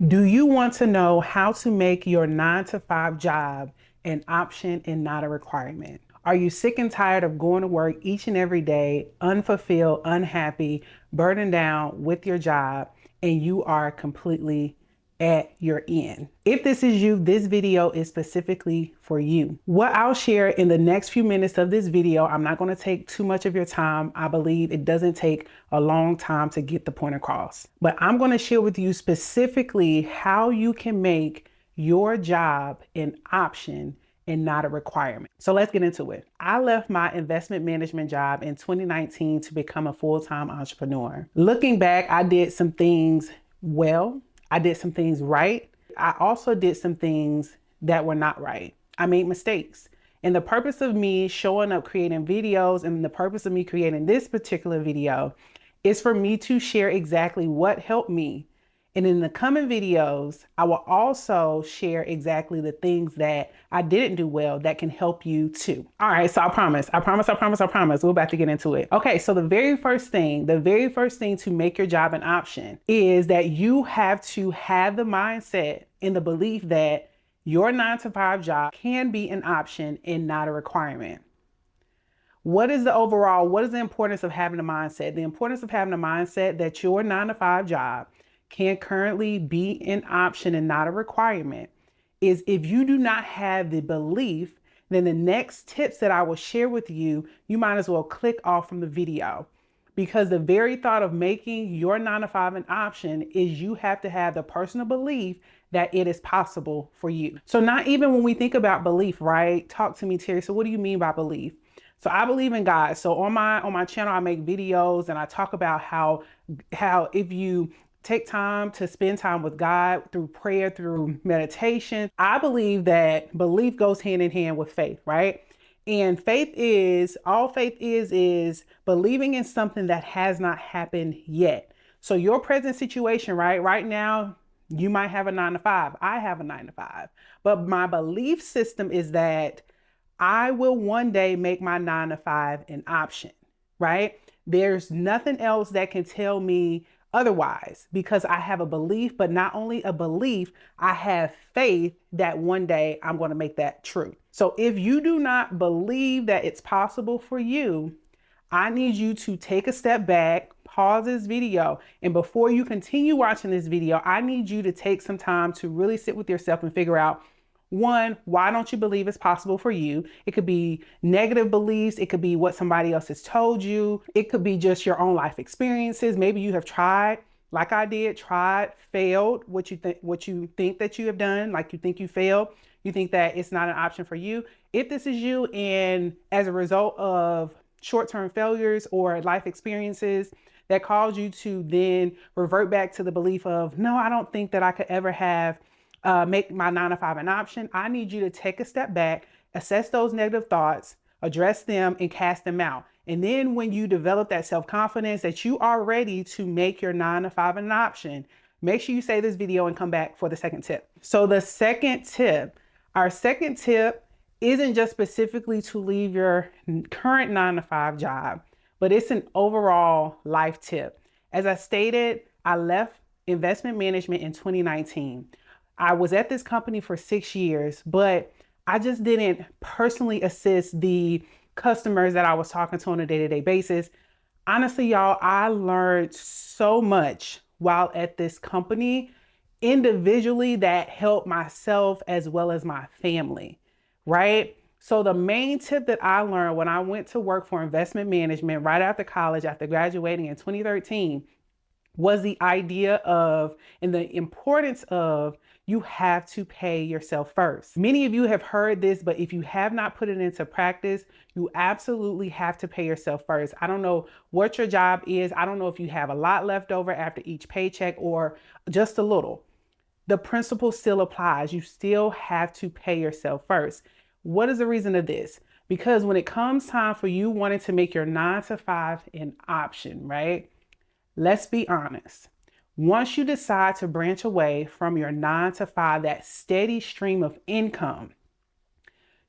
Do you want to know how to make your 9 to 5 job an option and not a requirement? Are you sick and tired of going to work each and every day, unfulfilled, unhappy, burdened down with your job, and you are completely at your end? If this is you, this video is specifically for you. What I'll share in the next few minutes of this video, I'm not going to take too much of your time. I believe it doesn't take a long time to get the point across. But I'm going to share with you specifically how you can make your job an option and not a requirement. So let's get into it. I left my investment management job in 2019 to become a full-time entrepreneur. Looking back, I did some things well. I did some things right. I also did some things that were not right. I made mistakes. And the purpose of me showing up creating videos and the purpose of me creating this particular video is for me to share exactly what helped me. And in the coming videos, I will also share exactly the things that I didn't do well that can help you too. All right, so I promise. We're about to get into it. Okay, so the very first thing to make your job an option is that you have to have the mindset and the belief that your 9 to 5 job can be an option and not a requirement. What is the importance of having a mindset? The importance of having a mindset that your 9 to 5 job can currently be an option and not a requirement is if you do not have the belief, then the next tips that I will share with you, you might as well click off from the video. Because the very thought of making your 9 to 5 an option is you have to have the personal belief that it is possible for you. So not even when we think about belief, right? Talk to me, Terry. So what do you mean by belief? So I believe in God. So on my channel, I make videos and I talk about how if you take time to spend time with God through prayer, through meditation, I believe that belief goes hand in hand with faith, right? And all faith is believing in something that has not happened yet. So your present situation, right? Right now, you might have a 9 to 5. I have a 9 to 5. But my belief system is that I will one day make my 9 to 5 an option, right? There's nothing else that can tell me otherwise because I have a belief, but not only a belief, I have faith that one day I'm going to make that true. So if you do not believe that it's possible for you, I need you to take a step back, pause this video, and before you continue watching this video, I need you to take some time to really sit with yourself and figure out, one, why don't you believe it's possible for you? It could be negative beliefs. It could be what somebody else has told you. It could be just your own life experiences. Maybe you have tried, like I did, failed what you think that you have done, like you think you failed. You think that it's not an option for you. If this is you and as a result of short-term failures or life experiences that cause you to then revert back to the belief of, no, I don't think that I could ever make my 9 to 5 an option. I need you to take a step back, assess those negative thoughts, address them, and cast them out. And then when you develop that self-confidence that you are ready to make your 9 to 5 an option, make sure you save this video and come back for the second tip. So our second tip isn't just specifically to leave your current 9 to 5 job, but it's an overall life tip. As I stated, I left investment management in 2019. I was at this company for 6 years, but I just didn't personally assist the customers that I was talking to on a day-to-day basis. Honestly, y'all, I learned so much while at this company individually that helped myself as well as my family, right? So the main tip that I learned when I went to work for investment management right after college, after graduating in 2013, was the idea of and the importance of you have to pay yourself first. Many of you have heard this, but if you have not put it into practice, you absolutely have to pay yourself first. I don't know what your job is. I don't know if you have a lot left over after each paycheck or just a little. The principle still applies. You still have to pay yourself first. What is the reason of this? Because when it comes time for you wanting to make your 9 to 5 an option, right? Let's be honest. Once you decide to branch away from your 9 to 5, that steady stream of income,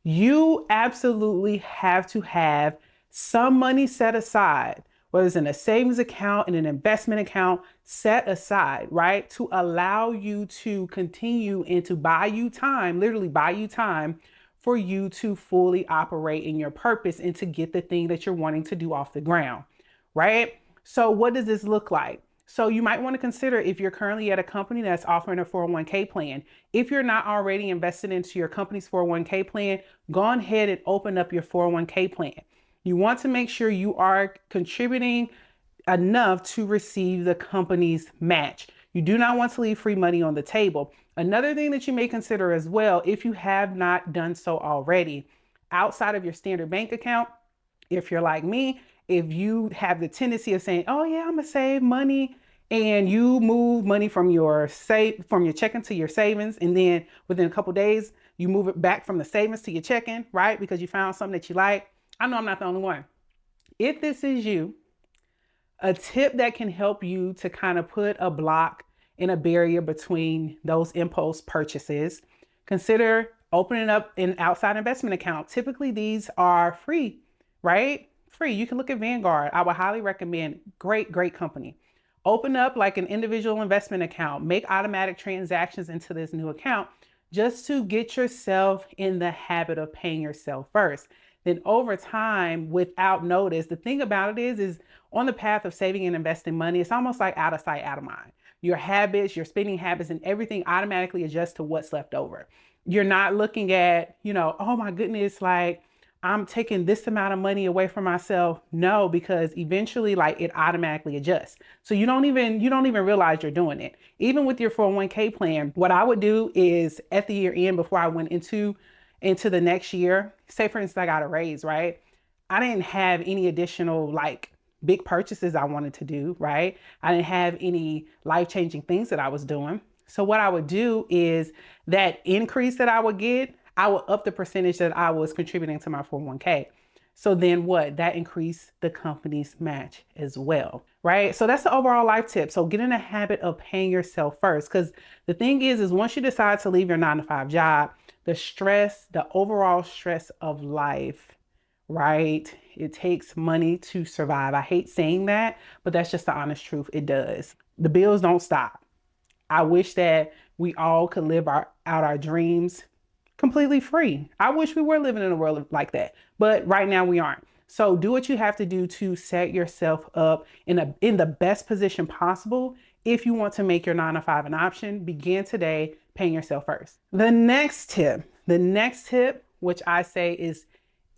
you absolutely have to have some money set aside whether it's in a savings account, in an investment account, set aside, right? To allow you to continue and to buy you time, literally buy you time for you to fully operate in your purpose and to get the thing that you're wanting to do off the ground, right? So what does this look like? So you might want to consider if you're currently at a company that's offering a 401k plan. If you're not already invested into your company's 401k plan, go ahead and open up your 401k plan. You want to make sure you are contributing enough to receive the company's match. You do not want to leave free money on the table. Another thing that you may consider as well, if you have not done so already, outside of your standard bank account, if you're like me, if you have the tendency of saying, oh yeah, I'm gonna save money, and you move money from your checking to your savings, and then within a couple days, you move it back from the savings to your checking, right? Because you found something that you like. I know I'm not the only one. If this is you, a tip that can help you to kind of put a block and a barrier between those impulse purchases, consider opening up an outside investment account. Typically, these are free, right? Free. You can look at Vanguard. I would highly recommend. Great, great company. Open up like an individual investment account. Make automatic transactions into this new account just to get yourself in the habit of paying yourself first. Then over time, without notice, the thing about it is on the path of saving and investing money, it's almost like out of sight, out of mind. Your habits, your spending habits, and everything automatically adjusts to what's left over. You're not looking at, oh my goodness, like I'm taking this amount of money away from myself. No, because eventually like it automatically adjusts. So you don't even realize you're doing it. Even with your 401k plan, what I would do is at the year end, before I went into the next year, say for instance, I got a raise, right? I didn't have any additional like big purchases I wanted to do, right? I didn't have any life-changing things that I was doing. So what I would do is that increase that I would get, I would up the percentage that I was contributing to my 401k. So then what? That increased the company's match as well, right? So that's the overall life tip. So get in the habit of paying yourself first. Because the thing is once you decide to leave your 9-to-5 job, the stress, the overall stress of life, right? It takes money to survive. I hate saying that, but that's just the honest truth. It does. The bills don't stop. I wish that we all could live out our dreams completely free. I wish we were living in a world like that, but right now we aren't. So do what you have to do to set yourself up in the best position possible. If you want to make your 9-to-5 an option, begin today paying yourself first. The next tip, which I say is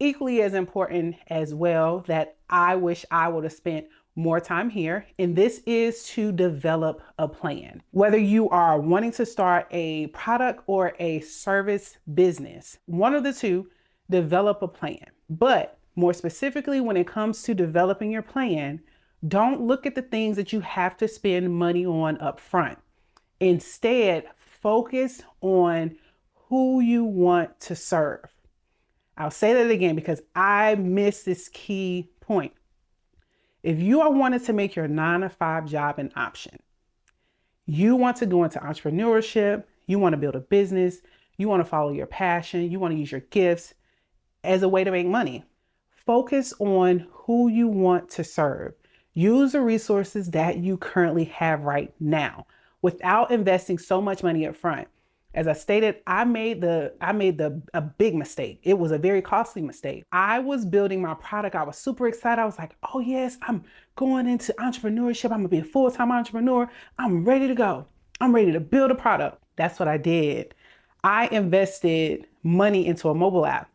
equally as important as well, that I wish I would have spent more time here, and this is to develop a plan. Whether you are wanting to start a product or a service business, one of the two, develop a plan. But more specifically, when it comes to developing your plan, don't look at the things that you have to spend money on up front. Instead, focus on who you want to serve. I'll say that again because I missed this key point. If you are wanting to make your 9-to-5 job an option, you want to go into entrepreneurship, you want to build a business, you want to follow your passion, you want to use your gifts as a way to make money. Focus on who you want to serve. Use the resources that you currently have right now without investing so much money up front. As I stated, I made a big mistake. It was a very costly mistake. I was building my product. I was super excited. I was like, oh yes, I'm going into entrepreneurship. I'm gonna be a full-time entrepreneur. I'm ready to go. I'm ready to build a product. That's what I did. I invested money into a mobile app.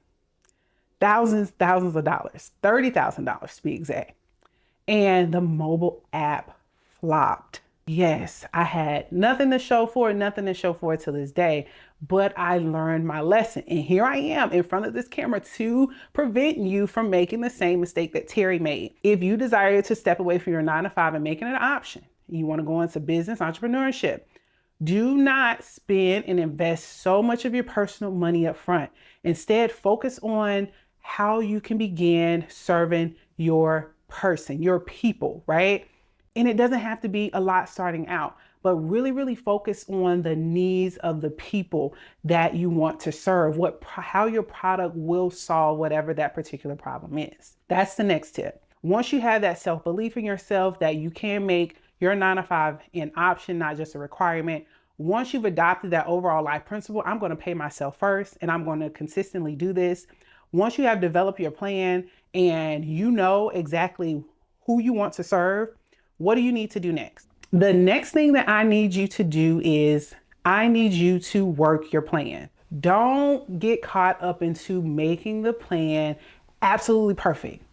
Thousands of dollars, $30,000 to be exact. And the mobile app flopped. Yes, I had nothing to show for it to this day, but I learned my lesson. And here I am in front of this camera to prevent you from making the same mistake that Terry made. If you desire to step away from your 9-to-5 and making it an option, you want to go into business, entrepreneurship, do not spend and invest so much of your personal money up front. Instead, focus on how you can begin serving your person, your people, right? And it doesn't have to be a lot starting out, but really focus on the needs of the people that you want to serve, how your product will solve whatever that particular problem is. That's the next tip. Once you have that self-belief in yourself that you can make your 9 to 5 an option, not just a requirement, once you've adopted that overall life principle, I'm going to pay myself first and I'm going to consistently do this. Once you have developed your plan and you know exactly who you want to serve, what do you need to do next? The next thing that I need you to do is I need you to work your plan. Don't get caught up into making the plan absolutely perfect.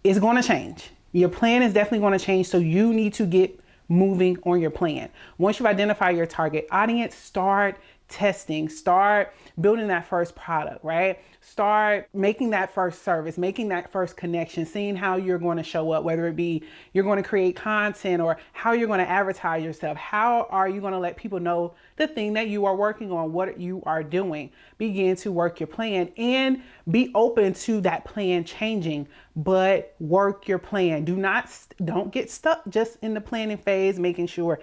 It's going to change. Your plan is definitely going to change. So you need to get moving on your plan. Once you've identified your target audience, start testing, start building that first product, right? Start making that first service, making that first connection, seeing how you're going to show up, whether it be you're going to create content or how you're going to advertise yourself. How are you going to let people know the thing that you are working on, what you are doing? Begin to work your plan and be open to that plan changing, but work your plan. Don't get stuck just in the planning phase, making sure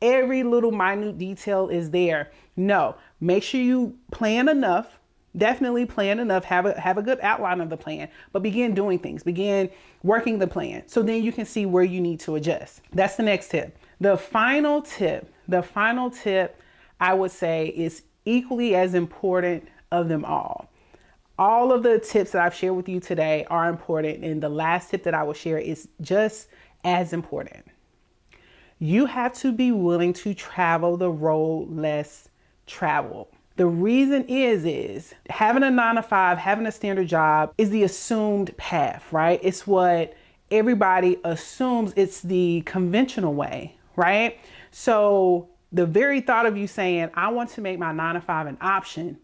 every little minute detail is there. No, make sure you plan enough. Definitely plan enough. Have a good outline of the plan, but begin doing things. Begin working the plan, so then you can see where you need to adjust. That's the next tip. The final tip I would say is equally as important of them all. All of the tips that I've shared with you today are important, and the last tip that I will share is just as important. You have to be willing to travel the road less traveled. The reason is having a 9 to 5, having a standard job is the assumed path, right? It's what everybody assumes. It's the conventional way, right? So the very thought of you saying, I want to make my 9 to 5 an option,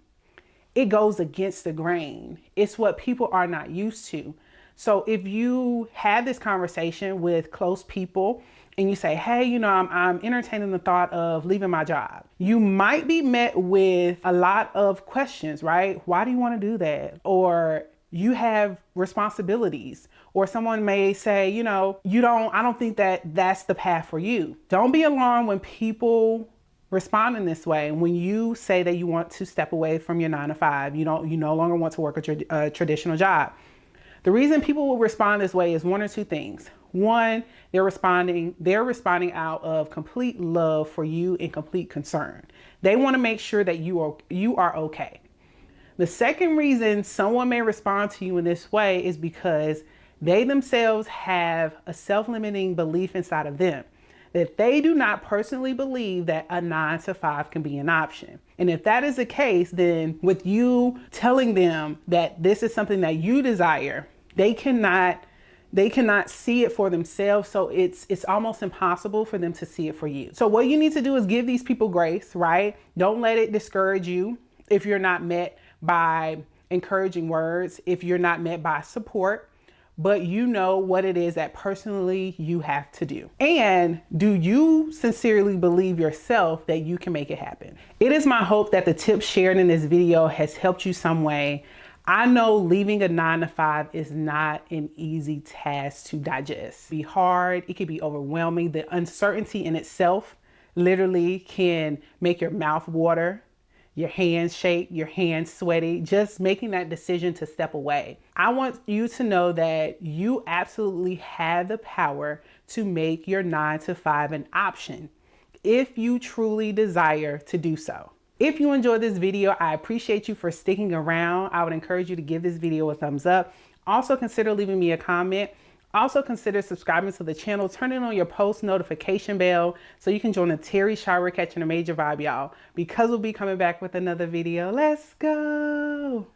it goes against the grain. It's what people are not used to. So if you have this conversation with close people and you say, hey, I'm entertaining the thought of leaving my job, you might be met with a lot of questions, right? Why do you want to do that? Or you have responsibilities, or someone may say, I don't think that that's the path for you. Don't be alarmed when people respond in this way. When you say that you want to step away from your 9 to 5, you no longer want to work a traditional job. The reason people will respond this way is one or two things. One, they're responding out of complete love for you and complete concern. They want to make sure that you are okay. The second reason someone may respond to you in this way is because they themselves have a self-limiting belief inside of them that they do not personally believe that a 9 to 5 can be an option. And if that is the case, then with you telling them that this is something that you desire, they cannot see it for themselves. So it's almost impossible for them to see it for you. So what you need to do is give these people grace, right? Don't let it discourage you if you're not met by encouraging words, if you're not met by support, but you know what it is that personally you have to do. And do you sincerely believe yourself that you can make it happen? It is my hope that the tips shared in this video has helped you some way. I know leaving a 9 to 5 is not an easy task to digest. It can be hard, it can be overwhelming. The uncertainty in itself literally can make your mouth water, your hands shake, your hands sweaty, just making that decision to step away. I want you to know that you absolutely have the power to make your 9 to 5 an option if you truly desire to do so. If you enjoyed this video, I appreciate you for sticking around. I would encourage you to give this video a thumbs up. Also consider leaving me a comment. Also consider subscribing to the channel, turning on your post notification bell so you can join the Terry Shower Catching a Major Vibe, y'all, because we'll be coming back with another video. Let's go.